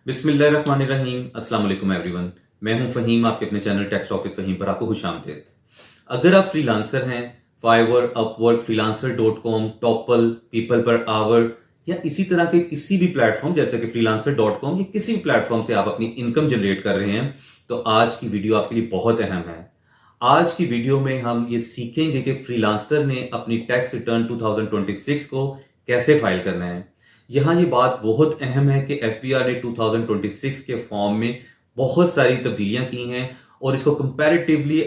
बिस्मिल्लाहिर्रहमानिर्रहीम अस्सलाम वालेकुम एवरीवन। मैं हूं फ़हीम, आपके अपने channel tax talk with Faheem पर आपको खुशामदीद। अगर आप फ्रीलांसर हैं, Fiverr, Upwork, freelancer dot com, Toptal, People Per Hour या इसी तरह के किसी भी प्लेटफॉर्म जैसे कि फ्रीलांसर डॉट कॉम या किसी भी प्लेटफॉर्म से आप अपनी इनकम जनरेट कर रहे हैं, तो आज की वीडियो आपके लिए बहुत अहम है। आज की वीडियो में हम ये सीखेंगे कि फ्रीलांसर ने अपनी टैक्स रिटर्न 2026 को कैसे फाइल करना है। यहाँ ये बात बहुत अहम है कि एफबीआर ने 2026 के फॉर्म में बहुत सारी तब्दीलियां की हैं और इसको कंपैरेटिवली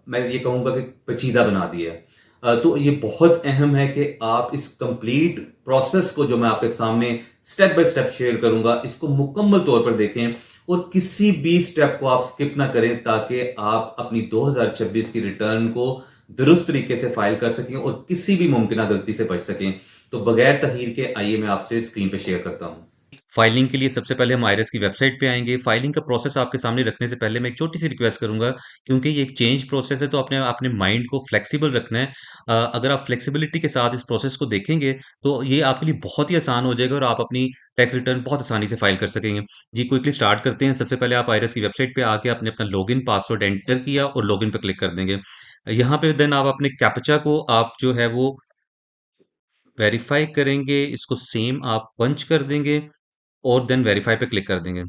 मैं ये कहूंगा कि पेचीदा बना दिया है। तो ये बहुत अहम है कि आप इस कंप्लीट प्रोसेस को जो मैं आपके सामने स्टेप बाय स्टेप शेयर करूंगा, इसको मुकम्मल तौर पर देखें और किसी भी स्टेप को आप स्किप ना करें ताकि आप अपनी 2026 की रिटर्न को दुरुस्त तरीके से फाइल कर सकें और किसी भी मुमकिन गलती से बच सकें। तो बगैर तहीर के आइए मैं आपसे स्क्रीन पे शेयर करता हूं। फाइलिंग के लिए सबसे पहले हम आईआरएस की वेबसाइट पे आएंगे। फाइलिंग का प्रोसेस आपके सामने रखने से पहले मैं एक छोटी सी रिक्वेस्ट करूंगा, क्योंकि ये एक चेंज प्रोसेस है तो अपने अपने माइंड को फ्लेक्सिबल रखना है। अगर आप फ्लेक्सिबिलिटी के साथ इस प्रोसेस को देखेंगे तो ये आपके लिए बहुत ही आसान हो जाएगा और आप अपनी टैक्स रिटर्न बहुत आसानी से फाइल कर सकेंगे। जी क्विकली स्टार्ट करते हैं। सबसे पहले आप आईआरएस की वेबसाइट पे आके आपने अपना लॉगिन पासवर्ड एंटर किया और लॉगिन पे क्लिक कर देंगे। यहाँ पे देन आप अपने कैप्चा को आप जो है वो वेरीफाई करेंगे, इसको सेम आप पंच कर देंगे और देन वेरीफाई पे क्लिक कर देंगे।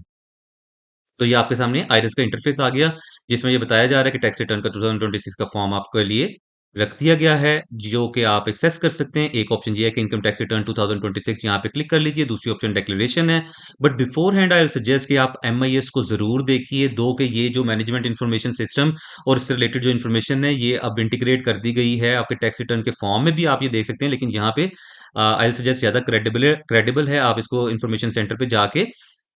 तो ये आपके सामने आइरिस का इंटरफेस आ गया, जिसमें ये बताया जा रहा है कि टैक्स रिटर्न का 2026 का फॉर्म आपके लिए रख दिया गया है, जो कि आप एक्सेस कर सकते हैं। एक ऑप्शन ये है कि इनकम टैक्स रिटर्न 2026 यहाँ पे क्लिक कर लीजिए, दूसरी ऑप्शन डिक्लेरेशन है। But before hand I will suggest कि आप एमआईएस को ज़रूर देखिए, दो कि ये जो मैनेजमेंट इन्फॉर्मेशन सिस्टम और इससे रिलेटेड जो इन्फॉर्मेशन है, ये अब इंटीग्रेट कर दी गई है। आपके टैक्स रिटर्न के फॉर्म में भी आप ये देख सकते हैं, लेकिन यहाँ पे आई विल सजेस्ट ज़्यादा क्रेडिबल है। आप इसको इन्फॉर्मेशन सेंटर पे जाके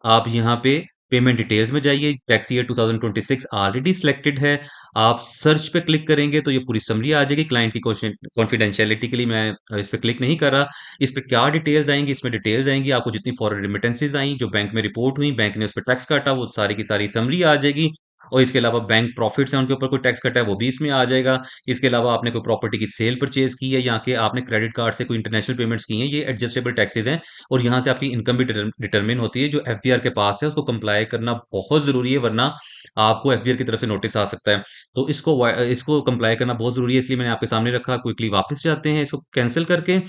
आप यहाँ पे पेमेंट डिटेल्स में जाइए, टैक्स ईयर 2026 ऑलरेडी सिलेक्टेड है। आप सर्च पे क्लिक करेंगे तो ये पूरी समरी आ जाएगी। क्लाइंट की कॉन्फिडेंशियलिटी के लिए मैं इस पे क्लिक नहीं कर रहा। इस पे क्या डिटेल्स आएंगी, इसमें डिटेल्स आएंगी आपको जितनी फॉरेन रिमिटेंसेज आई, जो बैंक में रिपोर्ट हुई, बैंक ने उस पर टैक्स काटा, वो सारी की सारी समरी आ जाएगी। और इसके अलावा बैंक प्रॉफिट्स हैं, उनके ऊपर कोई टैक्स कटा है वो भी इसमें आ जाएगा। इसके अलावा आपने कोई प्रॉपर्टी की सेल परचेज की है या कि आपने क्रेडिट कार्ड से कोई इंटरनेशनल पेमेंट्स की हैं, ये एडजस्टेबल टैक्सेस हैं और यहाँ से आपकी इनकम भी डिटरमिन होती है। जो एफबीआर के पास है उसको कंप्लाई करना बहुत ज़रूरी है, वरना आपको एफबीआर की तरफ से नोटिस आ सकता है। तो इसको कंप्लाई करना बहुत ज़रूरी है, इसलिए मैंने आपके सामने रखा। क्विकली वापस जाते हैं इसको कैंसिल करके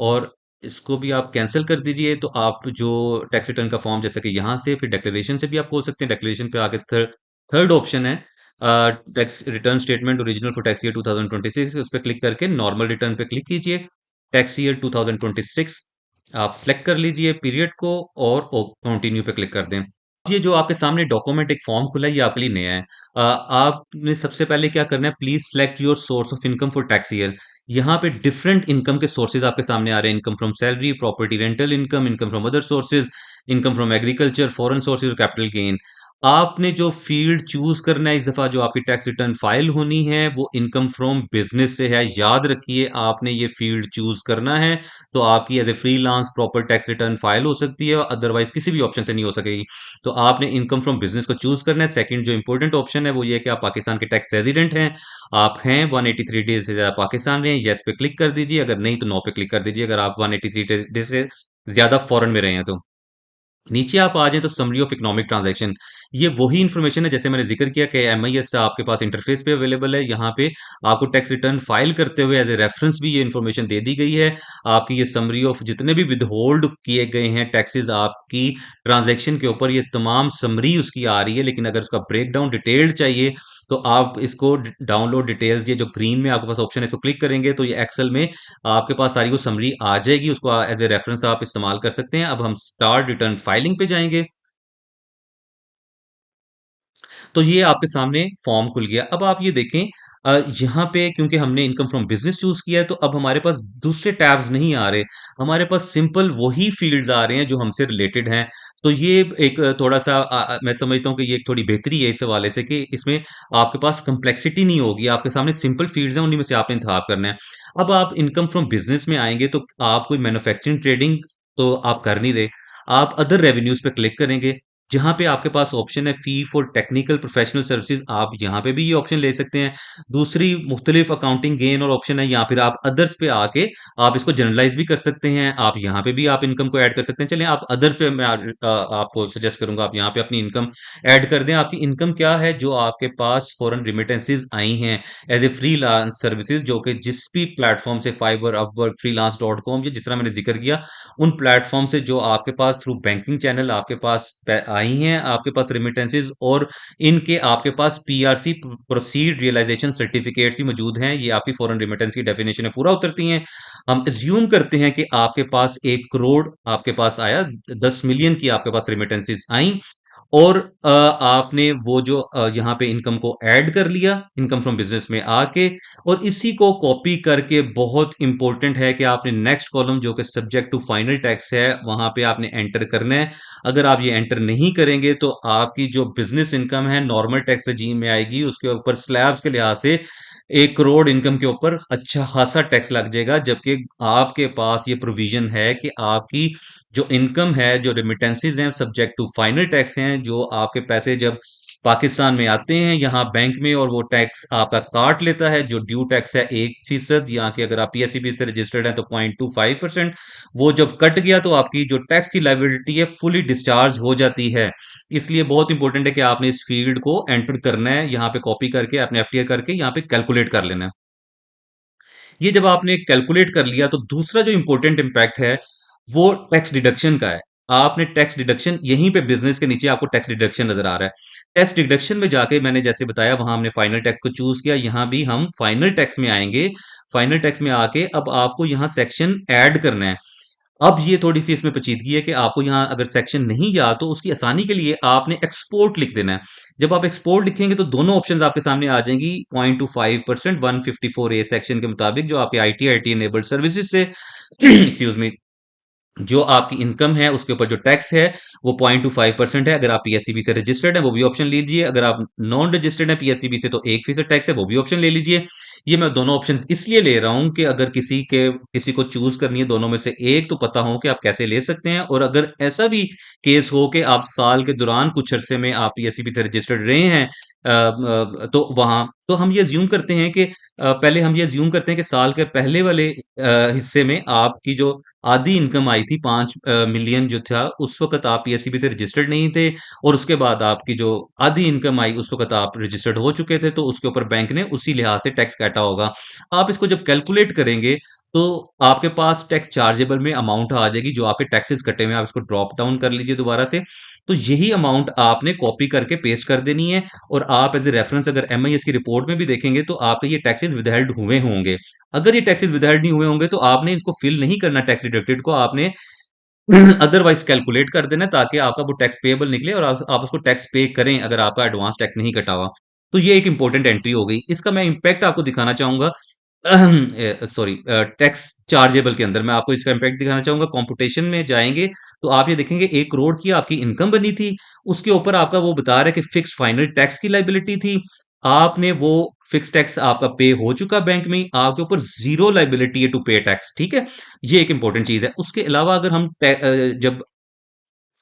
और इसको भी आप कैंसिल कर दीजिए। तो आप जो टैक्स रिटर्न का फॉर्म जैसे कि यहाँ से फिर डिक्लेरेशन से भी आप खोल सकते हैं। डिक्लेरेशन पे आके थर्ड ऑप्शन है tax return statement original for tax year 2026, उस पे क्लिक करके नॉर्मल रिटर्न पे क्लिक कीजिए। टैक्स ईयर 2026 आप सेलेक्ट कर लीजिए पीरियड को और कंटिन्यू पे क्लिक कर दें। ये जो आपके सामने डॉक्यूमेंट एक फॉर्म खुला है, ये आपके लिए नया है। आपने सबसे पहले क्या करना है, please select your source of income for tax year. यहाँ पे डिफरेंट इनकम के सोर्सेज आपके सामने आ रहे हैं। Income from salary, property rental income, income from other sources, income from agriculture, foreign sources और कैपिटल गेन। आपने जो फील्ड चूज करना है इस दफा, जो आपकी टैक्स रिटर्न फाइल होनी है, वो इनकम फ्रॉम बिजनेस से है। याद रखिए आपने ये फील्ड चूज करना है, तो आपकी as a freelance proper tax return file हो सकती है, अदरवाइज किसी भी ऑप्शन से नहीं हो सकेगी। तो आपने इनकम फ्रॉम बिजनेस को चूज करना है। सेकंड जो इंपॉर्टेंट ऑप्शन है वो ये है कि आप पाकिस्तान के टैक्स रेजिडेंट हैं। आप हैं 183 डेज से ज्यादा पाकिस्तान में, यस पे क्लिक कर दीजिए, अगर नहीं तो नो पे क्लिक कर दीजिए, अगर आप 183 डेज से ज्यादा फॉरेन में रहे हैं तो। नीचे आप आ जाएं तो समरी ऑफ इकोनॉमिक ट्रांजैक्शन, ये वही इंफॉर्मेशन है जैसे मैंने जिक्र किया कि एमआईएस आपके पास इंटरफेस पे अवेलेबल है। यहाँ पे आपको टैक्स रिटर्न फाइल करते हुए एज ए रेफरेंस भी ये इंफॉर्मेशन दे दी गई है। आपकी ये समरी ऑफ जितने भी विदहोल्ड किए गए हैं टैक्सेस आपकी ट्रांजैक्शन के ऊपर, ये तमाम समरी उसकी आ रही है। लेकिन अगर उसका ब्रेक डाउन डिटेल्ड चाहिए तो आप इसको डाउनलोड डिटेल्स, ये जो ग्रीन में आपके पास ऑप्शन है, इसको क्लिक करेंगे तो ये एक्सेल में आपके पास सारी वो समरी आ जाएगी। उसको एज ए रेफरेंस आप इस्तेमाल कर सकते हैं। अब हम स्टार्ट रिटर्न फाइलिंग पे जाएंगे तो ये आपके सामने फॉर्म खुल गया। अब आप ये देखें, यहाँ पे क्योंकि हमने इनकम फ्रॉम बिजनेस चूज किया है तो अब हमारे पास दूसरे टैब्स नहीं आ रहे, हमारे पास सिंपल वही फील्ड्स आ रहे हैं जो हमसे रिलेटेड हैं। तो ये एक थोड़ा सा मैं समझता हूँ कि ये एक थोड़ी बेहतरी है इस हवाले से कि इसमें आपके पास कम्प्लेक्सिटी नहीं होगी, आपके सामने सिंपल फील्ड्स हैं, उन्हीं में से आपने इंतखाब करना है। अब आप इनकम फ्रॉम बिजनेस में आएंगे तो आप कोई मैन्युफैक्चरिंग ट्रेडिंग तो आप कर नहीं रहे, आप अदर रेवेन्यूज पे क्लिक करेंगे। जहाँ पे आपके पास ऑप्शन है fee for technical professional services, आप यहाँ पे भी ये ऑप्शन ले सकते हैं। दूसरी मुख्तलिफ अकाउंटिंग गेन और ऑप्शन है, या फिर आप अदर्स पे आके आप इसको जनरलाइज भी कर सकते हैं। आप यहाँ पे भी आप इनकम को ऐड कर सकते हैं। चलिए आप अदर्स पे मैं आपको सजेस्ट करूंगा, आप यहाँ पे अपनी इनकम ऐड कर दें। आपकी इनकम क्या है, जो आपके पास फॉरेन रिमिटेंसेज आई हैं as a freelance services, जो कि जिस भी प्लेटफॉर्म से फाइवर, अपवर्क, freelance.com, या जिस तरह मैंने जिक्र किया, उन प्लेटफॉर्म से जो आपके पास थ्रू बैंकिंग चैनल आपके पास आई हैं, आपके पास रिमिटेंसेज, और इनके आपके पास पीआरसी, प्रोसीड रियलाइजेशन सर्टिफिकेट्स भी मौजूद हैं। ये आपकी फॉरेन रिमिटेंस की डेफिनेशन में पूरा उतरती हैं। हम एज्यूम करते हैं कि आपके पास 1 करोड़ आपके पास आया, 10 मिलियन की आपके पास रिमिटेंसेज आई, और आपने वो जो यहाँ पे इनकम को ऐड कर लिया इनकम फ्रॉम बिजनेस में आके, और इसी को कॉपी करके, बहुत इंपॉर्टेंट है कि आपने नेक्स्ट कॉलम जो कि सब्जेक्ट टू फाइनल टैक्स है, वहां पे आपने एंटर करना है। अगर आप ये एंटर नहीं करेंगे तो आपकी जो बिजनेस इनकम है नॉर्मल टैक्स रजीम में आएगी, उसके ऊपर स्लैब्स के लिहाज से 1 करोड़ इनकम के ऊपर अच्छा खासा टैक्स लग जाएगा। जबकि आपके पास ये प्रोविजन है कि आपकी जो इनकम है, जो रेमिटेंसेज हैं, सब्जेक्ट टू फाइनल टैक्स हैं, जो आपके पैसे जब पाकिस्तान में आते हैं यहाँ बैंक में, और वो टैक्स आपका काट लेता है, जो ड्यू टैक्स है 1%, यहाँ के अगर आप पीएसईबी से रजिस्टर्ड हैं तो 0.25%, वो जब कट गया तो आपकी जो टैक्स की लाइबिलिटी है फुली डिस्चार्ज हो जाती है। इसलिए बहुत इंपॉर्टेंट है कि आपने इस फील्ड को एंटर करना है, यहाँ पे कॉपी करके आपने एफटीआर करके यहाँ पे कैलकुलेट कर लेना है। ये जब आपने कैलकुलेट कर लिया तो दूसरा जो इंपॉर्टेंट इंपैक्ट है वो टैक्स डिडक्शन का है। आपने टैक्स डिडक्शन यहीं पे बिजनेस के नीचे आपको टैक्स डिडक्शन नजर आ रहा है। टैक्स डिडक्शन में जाके मैंने जैसे बताया वहां हमने फाइनल टैक्स को चूज किया, यहां भी हम फाइनल टैक्स में आएंगे। फाइनल टैक्स में आके अब आपको यहाँ सेक्शन ऐड करना है। अब ये थोड़ी-सी इसमें पेचीदगी है कि आपको यहाँ अगर सेक्शन नहीं याद तो उसकी आसानी के लिए आपने एक्सपोर्ट लिख देना है। जब आप एक्सपोर्ट लिखेंगे तो दोनों ऑप्शंस आपके सामने आ जाएंगी, 0.25% 154A सेक्शन के मुताबिक, जो आपके IT enabled services say excuse me, जो आपकी इनकम है उसके ऊपर जो टैक्स है वो 0.25% है। अगर आप पीएससीबी से रजिस्टर्ड है वो भी ऑप्शन ले लीजिए, अगर आप नॉन रजिस्टर्ड है पीएससीबी से तो 1% टैक्स है, वो भी ऑप्शन ले लीजिए। ये मैं दोनों ऑप्शन इसलिए ले रहा हूं कि अगर किसी को चूज करनी है दोनों में से एक, तो पता हो कि आप कैसे ले सकते हैं। और अगर ऐसा भी केस हो कि आप साल के दौरान कुछ अरसे में आप पीएससीबी से रजिस्टर्ड रहे हैं, तो वहां तो हम ये ज्यूम करते हैं कि पहले हम ये ज्यूम करते हैं कि साल के पहले वाले हिस्से में आपकी जो आधी इनकम आई थी 5 मिलियन जो था, उस वक्त आप पीएससीबी से रजिस्टर्ड नहीं थे, और उसके बाद आपकी जो आधी इनकम आई उस वक्त आप रजिस्टर्ड हो चुके थे, तो उसके ऊपर बैंक ने उसी लिहाज से टैक्स काटा होगा। आप इसको जब कैलकुलेट करेंगे तो आपके पास टैक्स चार्जेबल में अमाउंट आ जाएगी, जो आपके टैक्सेस कटे हुए हैं, आप इसको ड्रॉप डाउन कर लीजिए दोबारा से। तो यही अमाउंट आपने कॉपी करके पेस्ट कर देनी है, और आप एज ए रेफरेंस अगर एमआईएस की रिपोर्ट में भी देखेंगे तो आपके ये टैक्सेस विदहेल्ड हुए होंगे। अगर ये टैक्सेस विदहेल्ड नहीं हुए होंगे तो आपने इसको फिल नहीं करना, टैक्स डिडक्टेड को आपने अदरवाइज कैलकुलेट कर देना, ताकि आपका वो टैक्स पेएबल निकले और आप उसको टैक्स पे करें अगर आपका एडवांस टैक्स नहीं कटा हुआ। तो ये एक इंपॉर्टेंट एंट्री हो गई। इसका मैं इंपैक्ट आपको दिखाना चाहूंगा, सॉरी, टैक्स चार्जेबल के अंदर मैं आपको इसका इंपैक्ट दिखाना चाहूंगा। कंप्यूटेशन में जाएंगे तो आप ये देखेंगे 1 करोड़ की आपकी इनकम बनी थी, उसके ऊपर आपका वो बता रहा है कि फिक्स फाइनल टैक्स की लाइबिलिटी थी, आपने वो फिक्स टैक्स आपका पे हो चुका बैंक में, आपके ऊपर जीरो लाइबिलिटी है टू पे टैक्स। ठीक है, ये एक इंपॉर्टेंट चीज है। उसके अलावा अगर हम जब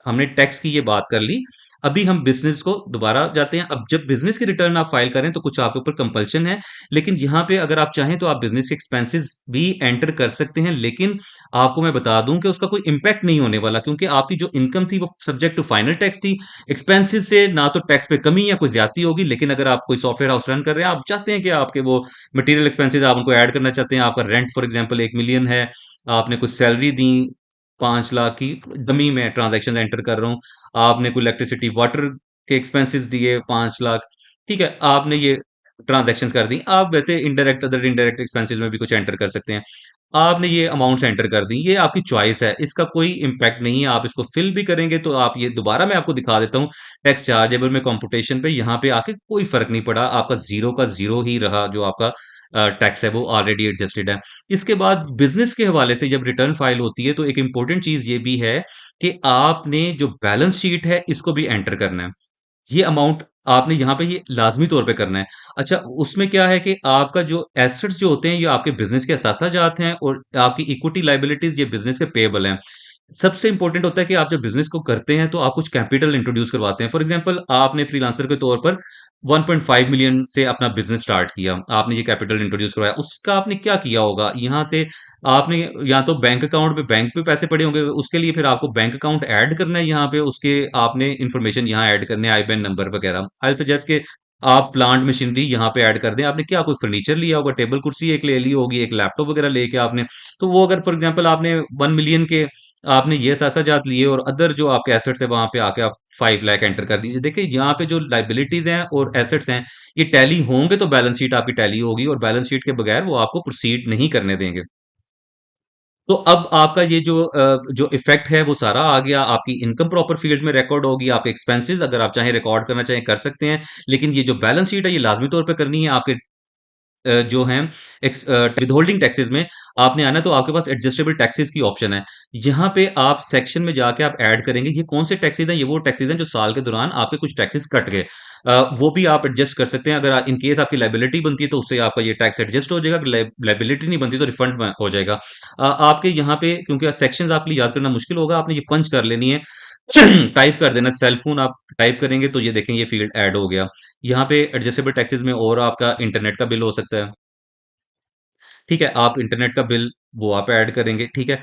हमने टैक्स की ये बात कर ली, अभी हम बिजनेस को दोबारा जाते हैं। अब जब बिजनेस की रिटर्न आप फाइल करें तो कुछ आपके ऊपर कंपल्शन है, लेकिन यहाँ पे अगर आप चाहें तो आप बिजनेस के एक्सपेंसेस भी एंटर कर सकते हैं, लेकिन आपको मैं बता दूं कि उसका कोई इंपैक्ट नहीं होने वाला, क्योंकि आपकी जो इनकम थी वो सब्जेक्ट टू फाइनल टैक्स थी। एक्सपेंसेस से ना तो टैक्स पे कमी या कोई ज्यादती होगी, लेकिन अगर आप कोई सॉफ्टवेयर हाउस रन कर रहे हैं, आप चाहते हैं कि आपके वो मटेरियल एक्सपेंसेस आप उनको ऐड करना चाहते हैं, आपका रेंट फॉर एग्जाम्पल 1 मिलियन है, आपने कुछ सैलरी दी 5 लाख की, डमी में ट्रांजैक्शन एंटर कर रहा हूँ, आपने कोई इलेक्ट्रिसिटी वाटर के एक्सपेंसेस दिए 5 लाख, ठीक है, आपने ये ट्रांजैक्शन कर दी। आप वैसे इनडायरेक्ट अदर इनडायरेक्ट एक्सपेंसेस में भी कुछ एंटर कर सकते हैं। आपने ये अमाउंट्स एंटर कर दी, ये आपकी चॉइस है, इसका कोई इम्पैक्ट नहीं है। आप इसको फिल भी करेंगे तो आप ये दोबारा मैं आपको दिखा देता हूँ, टैक्स चार्जेबल में कंप्यूटेशन पे यहाँ पे आके कोई फर्क नहीं पड़ा, आपका जीरो का जीरो ही रहा, जो आपका टैक्स है वो ऑलरेडी एडजस्टेड है। इसके बाद बिजनेस के हवाले से जब रिटर्न फाइल होती है तो एक इंपॉर्टेंट चीज ये भी है कि आपने जो बैलेंस शीट है इसको भी एंटर करना है। ये अमाउंट आपने यहाँ पे ये लाजमी तौर पे करना है। अच्छा, उसमें क्या है कि आपका जो एसेट्स जो होते हैं ये आपके बिजनेस के असासा जात हैं, और आपकी इक्विटी लाइबिलिटीज ये बिजनेस के पेएबल हैं। सबसे इंपॉर्टेंट होता है कि आप जब बिज़नेस को करते हैं तो आप कुछ कैपिटल इंट्रोड्यूस करवाते हैं। फॉर एग्ज़ाम्पल आपने फ्रीलांसर के तौर पर 1.5 मिलियन से अपना बिज़नेस स्टार्ट किया। आपने ये कैपिटल इंट्रोड्यूस करवाया। उसका आपने क्या किया होगा? यहाँ से आपने या तो बैंक पे पैसे पड़े होंगे, उसके लिए फिर आपको बैंक अकाउंट ऐड करना है यहाँ पे, उसके आपने इन्फॉर्मेशन यहाँ ऐड करने हैं, आईबैन नंबर वगैरह। आई विल सजेस्ट कि आप प्लांट मशीनरी यहाँ पे ऐड कर दें। आपने क्या कोई फर्नीचर लिया होगा, टेबल कुर्सी एक ले ली होगी, एक लैपटॉप वगैरह लेके आपने, तो वो अगर फॉर एग्ज़ाम्पल आपने 1 मिलियन के आपने ये सासाजात लिए और अदर जो आपके एसेट्स है वहां पे आके आप 5 लाख एंटर कर दीजिए। देखिए यहाँ पे जो लाइबिलिटीज हैं और एसेट्स हैं ये टैली होंगे तो बैलेंस शीट आपकी टैली होगी, और बैलेंस शीट के बगैर वो आपको प्रोसीड नहीं करने देंगे। तो अब आपका ये जो इफेक्ट है वो सारा आ गया। आपकी इनकम प्रॉपर फील्ड्स में रिकॉर्ड होगी, आपके एक्सपेंसेस अगर आप चाहें रिकॉर्ड करना चाहें कर सकते हैं, लेकिन ये जो बैलेंस शीट है ये लाजमी तौर पे करनी है। आपके जो हैं विदहोल्डिंग टैक्सेस में आपने आना है, तो आपके पास एडजस्टेबल टैक्सेस की ऑप्शन है। यहाँ पे आप सेक्शन में जाके आप ऐड करेंगे ये कौन से टैक्सेस हैं। ये वो टैक्सेस हैं जो साल के दौरान आपके कुछ टैक्सेस कट गए, वो भी आप एडजस्ट कर सकते हैं। अगर इन केस आपकी लाइबिलिटी बनती है तो उससे आपका ये टैक्स एडजस्ट हो जाएगा, लाइबिलिटी नहीं बनती तो रिफंड हो जाएगा। आपके यहाँ पे क्योंकि सेक्शन आपके लिए याद करना मुश्किल होगा, आपने ये पंच कर लेनी है। टाइप कर देना सेल फोन, आप टाइप करेंगे तो ये देखें ये फील्ड ऐड हो गया। यहाँ पे एडजस्टेबल टैक्सेस में और आपका इंटरनेट का बिल हो सकता है। ठीक है, आप इंटरनेट का बिल वो आप ऐड करेंगे, ठीक है।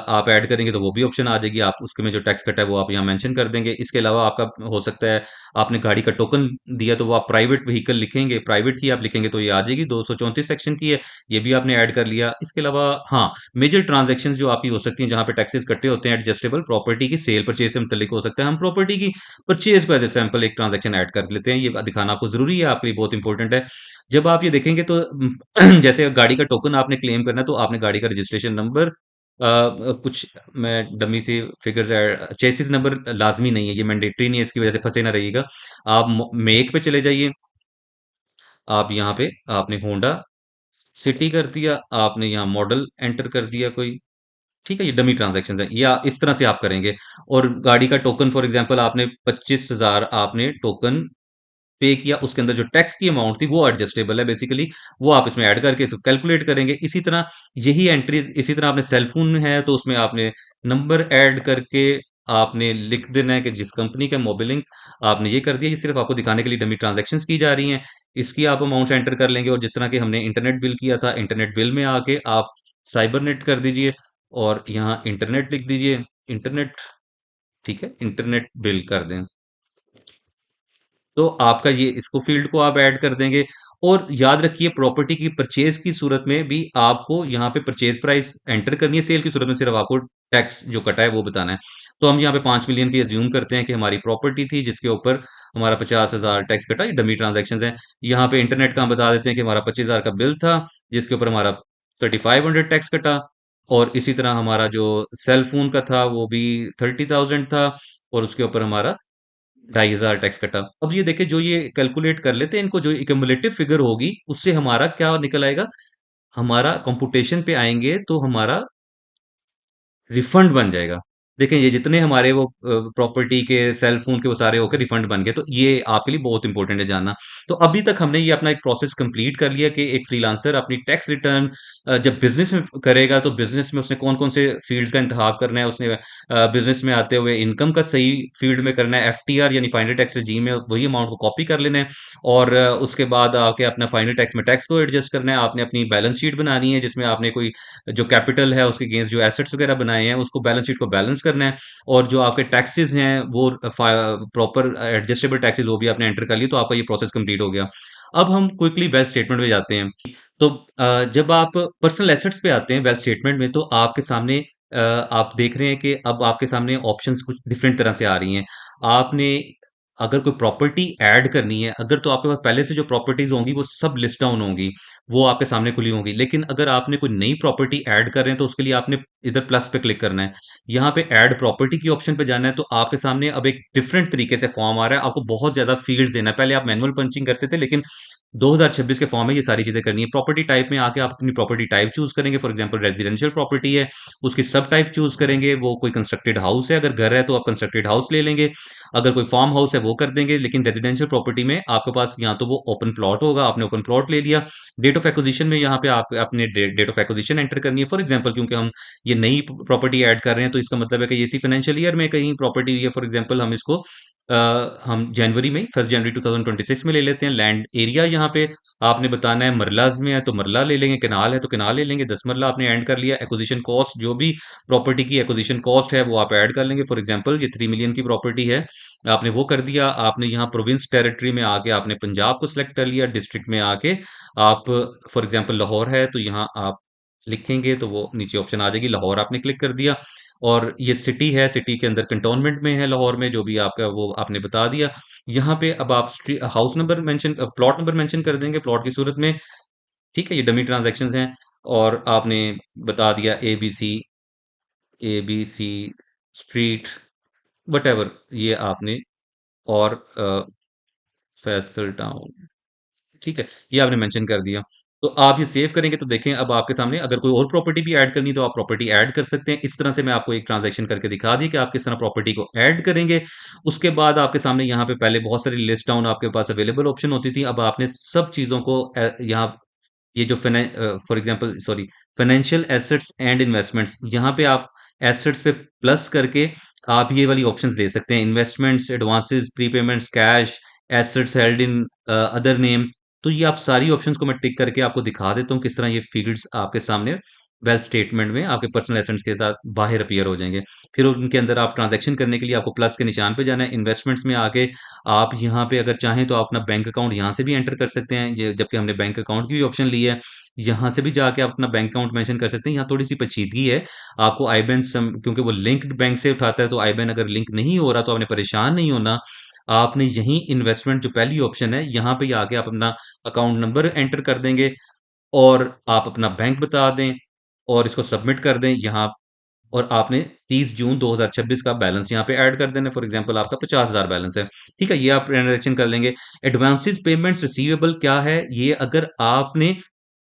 आप ऐड करेंगे तो वो भी ऑप्शन आ जाएगी, आप उसके में जो टैक्स कटा है वो आप यहाँ मेंशन कर देंगे। इसके अलावा आपका हो सकता है आपने गाड़ी का टोकन दिया तो वो आप प्राइवेट व्हीकल लिखेंगे, प्राइवेट की आप लिखेंगे तो ये आ जाएगी, 234 सेक्शन की है, ये भी आपने ऐड कर लिया। इसके अलावा हाँ, मेजर ट्रांजैक्शंस जो आपकी हो सकती हैं जहाँ पे टैक्सेस कट्टे होते हैं, एडजस्टेबल प्रॉपर्टी की सेल परचेज से मुतल्लिक हो सकता है। हम प्रॉपर्टी की परचेज को एज ए सैंपल एक ट्रांजैक्शन ऐड कर लेते हैं, ये दिखाना आपको ज़रूरी है, आपके लिए बहुत इंपॉर्टेंट है। जब आप ये देखेंगे तो जैसे गाड़ी का टोकन आपने क्लेम करना है तो आपने गाड़ी का रजिस्ट्रेशन नंबर, कुछ मैं डमी से फिगर्स, चेसिस नंबर लाजमी नहीं है, ये मैंडेटरी नहीं है, इसकी वजह से फंसे ना रहिएगा। आप मेक पे चले जाइए, आप यहाँ पे आपने होंडा सिटी कर दिया, आपने यहाँ मॉडल एंटर कर दिया कोई, ठीक है, ये डमी ट्रांजैक्शन है, या इस तरह से आप करेंगे। और गाड़ी का टोकन फॉर एग्जांपल आपने 25,000 आपने टोकन पे किया, उसके अंदर जो टैक्स की अमाउंट थी वो एडजस्टेबल है बेसिकली, वो आप इसमें ऐड करके इसको कैलकुलेट करेंगे। इसी तरह यही एंट्री, इसी तरह आपने सेल फोन है तो उसमें आपने नंबर ऐड करके आपने लिख देना है कि जिस कंपनी का मोबाइल लिंक, आपने ये कर दिया। ये सिर्फ आपको दिखाने के लिए डमी ट्रांजैक्शंस की जा रही हैं, इसकी आप अमाउंट एंटर कर लेंगे। और जिस तरह के हमने इंटरनेट बिल किया था, इंटरनेट बिल में आके आप साइबर नेट कर दीजिए और यहाँ इंटरनेट लिख दीजिए, इंटरनेट, ठीक है, इंटरनेट बिल कर दें, तो आपका ये इसको फील्ड को आप ऐड कर देंगे। और याद रखिए प्रॉपर्टी की परचेज की सूरत में भी आपको यहाँ पे परचेज प्राइस एंटर करनी है, सेल की सूरत में सिर्फ आपको टैक्स जो कटा है वो बताना है। तो हम यहाँ पे 5 मिलियन की एज्यूम करते हैं कि हमारी प्रॉपर्टी थी जिसके ऊपर हमारा 50,000 टैक्स कटा, ये डमी ट्रांजेक्शन है। यहाँ पे इंटरनेट का हम बता देते हैं कि हमारा 25,000 का बिल था जिसके ऊपर हमारा 3500 टैक्स कटा। और इसी तरह हमारा जो सेल फोन का था वो भी 30,000 था और उसके ऊपर हमारा 2,500 टैक्स कटा। अब ये देखिए जो ये कैलकुलेट कर लेते हैं इनको, जो क्युमुलेटिव फिगर होगी उससे हमारा क्या निकल आएगा, हमारा कंप्यूटेशन पे आएँगे तो हमारा रिफंड बन जाएगा। देखें ये जितने हमारे वो प्रॉपर्टी के, सेल फ़ोन के वो सारे होके रिफंड बन गए, तो ये आपके लिए बहुत इंपॉर्टेंट है जानना। तो अभी तक हमने ये अपना एक प्रोसेस कंप्लीट कर लिया कि एक फ्रीलांसर अपनी टैक्स रिटर्न जब बिज़नेस में करेगा तो बिज़नेस में उसने कौन-कौन से फ़ील्ड्स का इंतखाब करना है, उसने बिज़नेस में आते हुए इनकम का सही फ़ील्ड में करना है, एफटीआर यानी फाइनल टैक्स रेजीम में वही अमाउंट को कॉपी कर लेना है। और उसके बाद आके अपना फाइनल टैक्स में टैक्स को एडजस्ट करना है। आपने अपनी बैलेंस शीट बनानी है जिसमें आपने कोई जो कैपिटल है उसके अगेंस्ट जो एसेट्स वगैरह बनाए हैं उसको बैलेंस शीट को बैलेंस करना है। और जो आपके टैक्सेस हैं वो प्रॉपर एडजस्टेबल टैक्सेस वो भी आपने एंटर कर ली, तो आपका ये प्रोसेस कंप्लीट हो गया। अब हम क्विकली वेल्थ स्टेटमेंट में जाते हैं। तो जब आप पर्सनल एसेट्स पे आते हैं वेल्थ स्टेटमेंट में, तो आपके सामने आप देख रहे हैं कि अब आपके सामने ऑप्शंस कुछ डिफरेंट तरह से आ रही हैं। आपने अगर कोई प्रॉपर्टी ऐड करनी है, अगर तो आपके पास पहले से जो प्रॉपर्टीज़ होंगी वो सब लिस्ट डाउन होंगी, वो आपके सामने खुली होंगी। लेकिन अगर आपने कोई नई प्रॉपर्टी ऐड कर रहे हैं तो उसके लिए आपने इधर प्लस पे क्लिक करना है। यहाँ पे ऐड प्रॉपर्टी की ऑप्शन पे जाना है, तो आपके सामने अब एक डिफरेंट तरीके से फॉर्म आ रहा है। आपको बहुत ज़्यादा फ़ील्ड्स देना है। पहले आप मैनुअल पंचिंग करते थे, लेकिन 2026 के फॉर्म में ये सारी चीज़ें करनी है। प्रॉपर्टी टाइप में आके आप अपनी प्रॉपर्टी टाइप चूज़ करेंगे, फॉर एग्ज़ाम्पल रेज़िडेंशियल प्रॉपर्टी है, उसकी सब टाइप चूज़ करेंगे, वो कोई कंस्ट्रक्टेड हाउस है, अगर घर है तो आप कंस्ट्रक्टेड हाउस ले लेंगे, अगर कोई फार्म हाउस है वो कर देंगे, लेकिन रेज़िडेंशियल प्रॉपर्टी में आपके पास या तो वो ओपन प्लॉट होगा, आपने ओपन प्लॉट ले लिया, डेट ऑफ एक्विज़िशन में यहाँ पे आप अपने डेट ऑफ एक्विज़िशन एंटर करनी है, फॉर एग्ज़ाम्पल क्योंकि हम ये नई प्रॉपर्टी ऐड कर रहे हैं, तो इसका मतलब है कि इसी फाइनेंशियल ईयर में कहीं प्रॉपर्टी हुई है, फॉर एग्ज़ाम्पल हम इसको हम जनवरी में 1 जनवरी 2026 में ले लेते हैं। लैंड एरिया यहाँ पे आपने बताना है मरलाज में है तो मरला ले लेंगे, केनाल है तो केनाल ले लेंगे, 10 मरला आपने ऐड कर लिया। एक्विजिशन कॉस्ट जो भी प्रॉपर्टी की एक्विजिशन कॉस्ट है वो आप ऐड कर लेंगे। फॉर एग्जांपल ये 3 मिलियन की प्रॉपर्टी है, आपने वो कर दिया। आपने यहाँ प्रोविंस टेरिटरी में आके आपने पंजाब को सिलेक्ट कर लिया, डिस्ट्रिक्ट में आके आप फॉर एग्जांपल लाहौर है तो यहाँ आप लिखेंगे तो वो नीचे ऑप्शन आ जाएगी, लाहौर आपने क्लिक कर दिया। और ये सिटी है, सिटी के अंदर कंटोनमेंट में है लाहौर में, जो भी आपका वो आपने बता दिया। यहाँ पे अब आप house number mention plot number mention कर देंगे प्लॉट की सूरत में। ठीक है, ये डमी ट्रांजैक्शंस हैं। और आपने बता दिया A B C street whatever ये आपने। और फैसल टाउन, ठीक है, ये आपने मेंशन कर दिया। तो आप ये सेव करेंगे तो देखें अब आपके सामने अगर कोई और प्रॉपर्टी भी ऐड करनी है तो आप प्रॉपर्टी ऐड कर सकते हैं। इस तरह से मैं आपको एक ट्रांजैक्शन करके दिखा दी कि आप किस तरह प्रॉपर्टी को ऐड करेंगे। उसके बाद आपके सामने यहाँ पे पहले बहुत सारी लिस्ट डाउन आपके पास अवेलेबल ऑप्शन होती थी। अब आपने सब चीज़ों को यहाँ ये जो for example sorry financial assets and investments, यहाँ पे आप एसेट्स पे प्लस करके आप ये वाली ऑप्शंस ले सकते हैं, investments, advances, prepayments, cash, assets held in other name. तो ये आप सारी ऑप्शंस को मैं टिक करके आपको दिखा देता हूँ किस तरह ये फील्ड्स आपके सामने वेल्थ स्टेटमेंट में आपके पर्सनल एसेट्स के साथ बाहर अपीयर हो जाएंगे। फिर उनके अंदर आप ट्रांजैक्शन करने के लिए आपको प्लस के निशान पे जाना है। इन्वेस्टमेंट्स में आके आप यहाँ पे अगर चाहें तो आप अपना बैंक अकाउंट यहाँ से भी एंटर कर सकते हैं, जबकि हमने बैंक अकाउंट की भी ऑप्शन ली है। यहाँ से भी जाके आप अपना बैंक अकाउंट मेंशन कर सकते हैं। यहाँ थोड़ी सी पेचीदगी है, आपको आईबैन क्योंकि वो लिंक्ड बैंक से उठाता है, तो आईबैन अगर लिंक नहीं हो रहा तो आपने परेशान नहीं होना। आपने यहीं इन्वेस्टमेंट जो पहली ऑप्शन है यहाँ पे आके आप अपना अकाउंट नंबर एंटर कर देंगे और आप अपना बैंक बता दें और इसको सबमिट कर दें यहाँ। और आपने 30 जून 2026 का बैलेंस यहाँ पे ऐड कर देना है। फॉर एग्जांपल आपका 50,000 बैलेंस है, ठीक है, ये आप ट्रांजैक्शन कर लेंगे। एडवांसेस पेमेंट्स रिसीवेबल क्या है, ये अगर आपने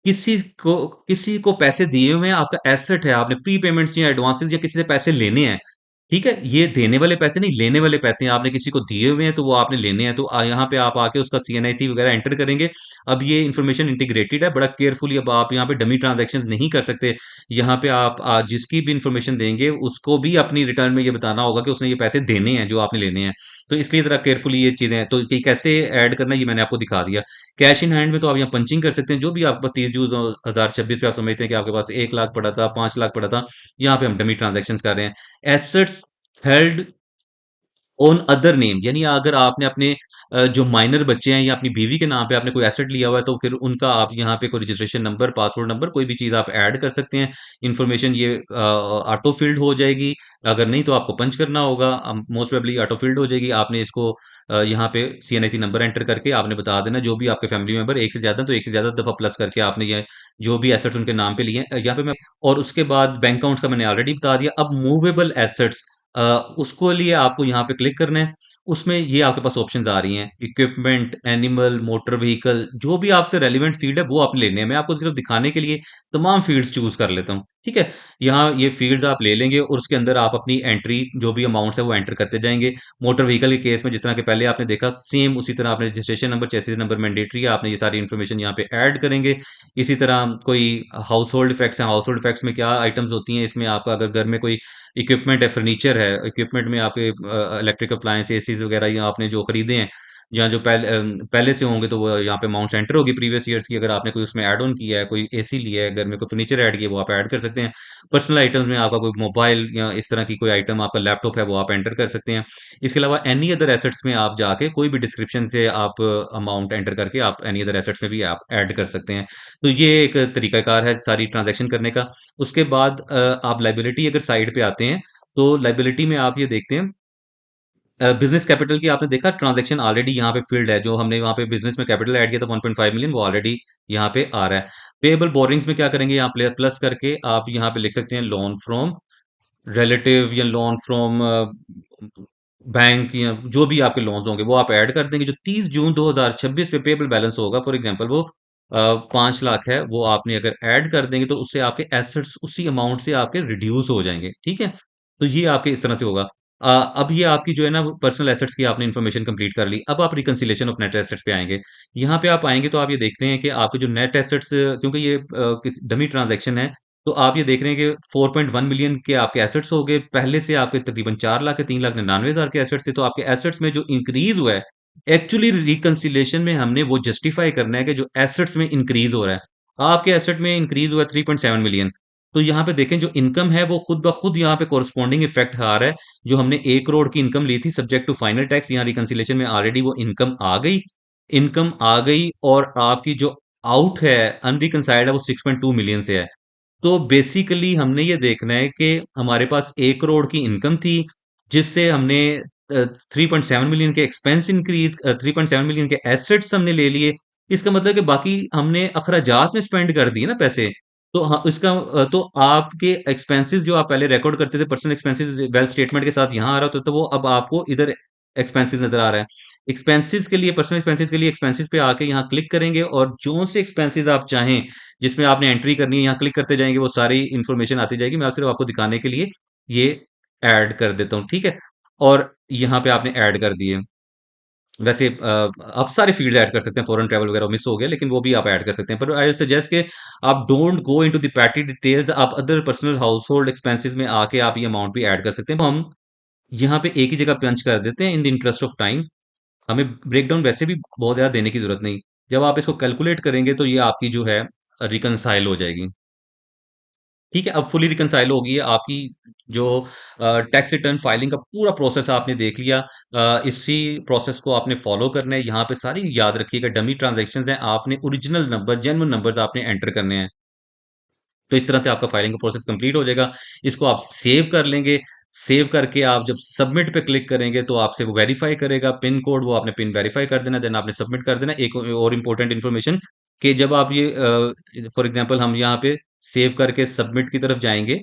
किसी को किसी को पैसे दिए हुए हैं, आपका एसेट है, आपने प्री पेमेंट्स या एडवांसेस या किसी से पैसे लेने हैं, ठीक है, ये देने वाले पैसे नहीं, लेने वाले पैसे हैं, आपने किसी को दिए हुए हैं तो वो आपने लेने हैं। तो यहाँ पे आप आके उसका सीएनआईसी वगैरह एंटर करेंगे। अब ये इन्फॉर्मेशन इंटीग्रेटेड है, बड़ा केयरफुली, अब आप यहाँ पे डमी ट्रांजैक्शंस नहीं कर सकते। यहाँ पे आप जिसकी भी इन्फॉर्मेशन देंगे उसको भी अपनी रिटर्न में ये बताना होगा कि उसने ये पैसे देने हैं जो आपने लेने हैं। तो इसलिए जरा केयरफुली ये चीजें, तो ये कैसे ऐड करना है ये मैंने आपको दिखा दिया। कैश इन हैंड में तो आप यहाँ पंचिंग कर सकते हैं, जो भी आपका 30 जून 2026 पे आप समझते हैं कि आपके पास 1 लाख पड़ा था, 5 लाख पड़ा था, यहाँ पे हम डमी ट्रांजेक्शन कर रहे हैं। Assets held on other name, यानी अगर आपने अपने जो माइनर बच्चे हैं या अपनी बीवी के नाम पे आपने कोई एसेट लिया हुआ है तो फिर उनका आप यहाँ पे कोई रजिस्ट्रेशन नंबर, पासपोर्ट नंबर, कोई भी चीज़ आप ऐड कर सकते हैं। इन्फॉर्मेशन ये ऑटो फिल्ड हो जाएगी, अगर नहीं तो आपको पंच करना होगा। मोस्ट प्रोबेबली ऑटो फिल्ड हो जाएगी। आपने इसको यहाँ पे सीएनआईसी नंबर एंटर करके आपने बता देना, जो भी आपके फैमिली मेंबर एक से ज़्यादा तो एक से ज़्यादा दफ़ा प्लस करके आपने ये जो भी एसेट्स उनके नाम पे लिए हैं यहाँ पे मैं। और उसके बाद बैंक अकाउंट्स का मैंने ऑलरेडी बता दिया। अब मूवेबल एसेट्स उसको लिए आपको यहाँ पे क्लिक करना है। उसमें ये आपके पास ऑप्शंस आ रही हैं, इक्विपमेंट, एनिमल, मोटर व्हीकल, जो भी आपसे रेलेवेंट फील्ड है वो आप लेने हैं। मैं आपको सिर्फ दिखाने के लिए तमाम फील्ड्स चूज कर लेता हूँ, ठीक है। यहाँ ये फील्ड्स आप ले लेंगे और उसके अंदर आप अपनी एंट्री जो भी अमाउंट्स है वो एंटर करते जाएंगे। मोटर व्हीकल के केस में जिस तरह के पहले आपने देखा, सेम उसी तरह आपने registration number, chassis number mandatory है, आपने ये सारी इन्फॉर्मेशन यहाँ पे ऐड करेंगे। इसी तरह कोई हाउस होल्ड इफेक्ट्स हैं, हाउस होल्ड इफेक्ट्स में क्या आइटम्स होती हैं, इसमें आपका अगर घर में कोई इक्विपमेंट है, फर्नीचर है, इक्विपमेंट में आपके इलेक्ट्रिक अप्लायंस, एसीज वगैरह या आपने जो खरीदे हैं या जो पहले से होंगे तो वो यहाँ पे अमाउंट एंटर होगी प्रीवियस ईयर्स की। अगर आपने कोई उसमें ऐड ऑन किया है, कोई एसी लिया है, घर में कोई फर्नीचर ऐड किया है, वो आप ऐड कर सकते हैं। पर्सनल आइटम्स में आपका कोई मोबाइल या इस तरह की कोई आइटम, आपका लैपटॉप है, वो आप एंटर कर सकते हैं। इसके अलावा एनी अदर एसेट्स में आप जाके कोई भी डिस्क्रिप्शन से आप अमाउंट एंटर करके आप एनी अदर एसेट्स में भी आप ऐड कर सकते हैं। तो ये एक तरीकाकार है सारी ट्रांजैक्शन करने का। उसके बाद आप लाइबिलिटी अगर साइड पे आते हैं तो लाइबिलिटी में आप ये देखते हैं बिजनेस कैपिटल की आपने देखा ट्रांजैक्शन ऑलरेडी यहाँ पे फील्ड है, जो हमने वहाँ पे बिजनेस में कैपिटल ऐड किया था 1.5 मिलियन, वो ऑलरेडी यहाँ पे आ रहा है। पेएबल बोरिंग्स में क्या करेंगे, यहाँ प्लस करके आप यहाँ पे लिख सकते हैं लोन फ्रॉम रिलेटिव या लोन फ्रॉम बैंक या जो भी आपके लोन्स होंगे वो आप ऐड कर देंगे। जो 30 जून 2026 पे पेबल बैलेंस होगा, फॉर एग्जांपल वो 5 लाख है, वो आपने अगर ऐड कर देंगे तो उससे आपके एसेट्स उसी अमाउंट से आपके रिड्यूस हो जाएंगे। ठीक है, तो ये आपके इस तरह से होगा। अब ये आपकी जो है ना पर्सनल एसेट्स की आपने इन्फॉर्मेशन कंप्लीट कर ली। अब आप रिकंसिलिएशन ऑफ नेट एसेट्स पे आएंगे। यहाँ पे आप आएंगे तो आप ये देखते हैं कि आपके जो नेट एसेट्स, क्योंकि ये डमी ट्रांजैक्शन है, तो आप ये देख रहे हैं कि 4.1 मिलियन के आपके एसेट्स हो गए। पहले से आपके तकरीबन 4 लाख या 3,99,000 के एसेट्स थे। तो आपके एसेट्स में जो इंक्रीज हुआ है, एक्चुअली रिकंसिलिएशन में हमने वो जस्टिफाई करना है कि जो एसेट्स में इंक्रीज हो रहा है, आपके एसेट में इंक्रीज हुआ है 3.7 मिलियन। तो यहाँ पे देखें जो इनकम है वो खुद ब खुद यहाँ पे कोरस्पॉन्डिंग इफेक्ट आ रहा है। जो हमने 1 करोड़ की इनकम ली थी सब्जेक्ट टू फाइनल टैक्स, यहाँ रिकंसिलिएशन में ऑलरेडी वो इनकम आ गई, और आपकी जो आउट है अनरिकंसाइल्ड है वो 6.2 मिलियन से है। तो बेसिकली हमने ये देखना है कि हमारे पास 1 करोड़ की इनकम थी, जिससे हमने 3.7 मिलियन के एक्सपेंस इंक्रीज, 3.7 मिलियन के एसेट्स हमने ले लिए। इसका मतलब कि बाकी हमने अखराजात में स्पेंड कर दिए ना पैसे। तो हाँ, इसका तो आपके एक्सपेंसेस जो आप पहले रिकॉर्ड करते थे पर्सनल एक्सपेंसेस वेल्थ स्टेटमेंट के साथ यहाँ आ रहा होता, तो वो अब आपको इधर एक्सपेंसेस नजर आ रहा है। एक्सपेंसेस के लिए, पर्सनल एक्सपेंसेस के लिए एक्सपेंसेस पे आके यहाँ क्लिक करेंगे, और जो से एक्सपेंसेस आप चाहें जिसमें आपने एंट्री करनी है, यहाँ क्लिक करते जाएंगे, वो सारी इन्फॉर्मेशन आती जाएगी। मैं सिर्फ आपको दिखाने के लिए ये ऐड कर देता हूँ, ठीक है। और यहाँ पे आपने ऐड कर दिए। वैसे आप सारे फील्ड ऐड कर सकते हैं, फॉरेन ट्रैवल वगैरह मिस हो गया, लेकिन वो भी आप ऐड कर सकते हैं। पर आई सजेस्ट कि आप don't go into the petty details. आप other personal household expenses में आके आप ये अमाउंट भी ऐड कर सकते हैं। तो हम यहाँ पे एक ही जगह पंच कर देते हैं in the interest of time. हमें ब्रेकडाउन वैसे भी बहुत ज़्यादा देने की ज़रूरत नहीं। जब आप इसको कैलकुलेट करेंगे तो ये आपकी जो है रिकंसाइल हो जाएगी। ठीक है, अब फुली रिकंसाइल होगी है आपकी जो टैक्स रिटर्न फाइलिंग का पूरा प्रोसेस आपने देख लिया। इसी प्रोसेस को आपने फॉलो करना है। यहाँ पे सारी याद रखिएगा डमी ट्रांजैक्शंस हैं, आपने ओरिजिनल नंबर, जेन्युइन नंबर्स आपने एंटर करने हैं। तो इस तरह से आपका फाइलिंग का प्रोसेस कंप्लीट हो जाएगा। इसको आप सेव कर लेंगे। सेव करके आप जब सबमिट पे क्लिक करेंगे तो आपसे वो वेरीफाई करेगा पिन कोड, वो आपने पिन वेरीफाई कर देना, देन आपने सबमिट कर देना। एक और इम्पोर्टेंट इन्फॉर्मेशन कि जब आप ये फॉर एग्जांपल हम यहाँ पे सेव करके सबमिट की तरफ जाएंगे,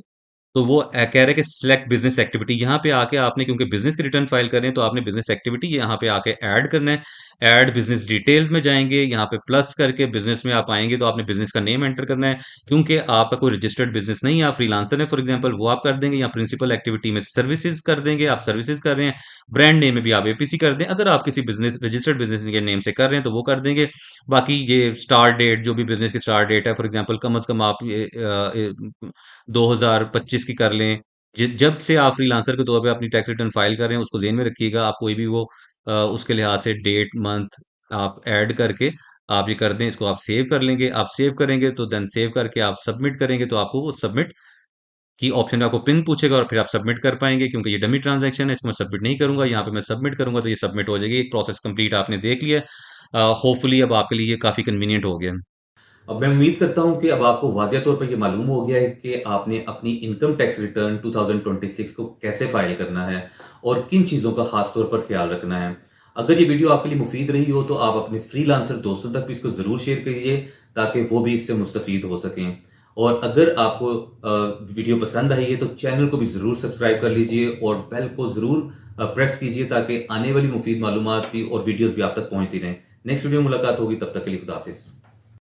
तो वो कह रहे हैं कि सिलेक्ट बिजनेस एक्टिविटी। यहाँ पे आके आपने, क्योंकि बिजनेस की रिटर्न फाइल कर रहे हैं, तो आपने बिजनेस एक्टिविटी यहाँ पे आके ऐड करना है। ऐड बिजनेस डिटेल्स में जाएंगे, यहाँ पे प्लस करके बिजनेस में आप आएंगे तो आपने बिजनेस का नेम एंटर करना है। क्योंकि आपका कोई रजिस्टर्ड बिजनेस नहीं है, आप फ्रीलांसर है फॉर एग्जांपल, वो आप कर देंगे। या प्रिंसिपल एक्टिविटी में सर्विसेज कर देंगे, आप सर्विसेज कर रहे हैं। ब्रांड नेम में भी आप एपीसी कर दें, अगर आप किसी बिजनेस रजिस्टर्ड बिजनेस के नेम से कर रहे हैं तो वो कर देंगे। बाकी ये स्टार्ट डेट, जो भी बिजनेस की स्टार्ट डेट है, फॉर एग्जांपल कम से कम आप 2025 की कर लें। जब से आप फ्रीलांसर के तौर पे अपनी टैक्स रिटर्न फाइल कर रहे हैं उसको ज़हन में रखिएगा। आप कोई भी वो उसके लिहाज से डेट मंथ आप ऐड करके आप ये कर दें। इसको आप सेव कर लेंगे। आप सेव करेंगे तो देन सेव करके आप सबमिट करेंगे तो आपको वो सबमिट की ऑप्शन में आपको पिन पूछेगा, और फिर आप सबमिट कर पाएंगे। क्योंकि ये डमी ट्रांजैक्शन है, इसको मैं सबमिट नहीं करूंगा, यहाँ पे मैं सबमिट करूंगा तो ये सबमिट हो जाएगी। एक प्रोसेस कंप्लीट आपने देख लिया। होपफुली अब आपके लिए ये काफ़ी कन्वीनियंट हो गया। अब मैं उम्मीद करता हूं कि अब आपको वाज़ेह तौर पर यह मालूम हो गया है कि आपने अपनी इनकम टैक्स रिटर्न 2026 को कैसे फाइल करना है और किन चीज़ों का खास तौर पर ख्याल रखना है। अगर ये वीडियो आपके लिए मुफीद रही हो तो आप अपने फ्रीलांसर दोस्तों तक भी इसको ज़रूर शेयर कीजिए, ताकि वो भी इससे मुस्तफ़ीद हो सकें। और अगर आपको वीडियो पसंद आई है तो चैनल को भी ज़रूर सब्सक्राइब कर लीजिए और बेल को ज़रूर प्रेस कीजिए, ताकि आने वाली मुफीद मालूमात भी और वीडियोज़ भी आप तक पहुँचती रहें। नेक्स्ट वीडियो में मुलाकात होगी, तब तक के लिए खुदा हाफिज़।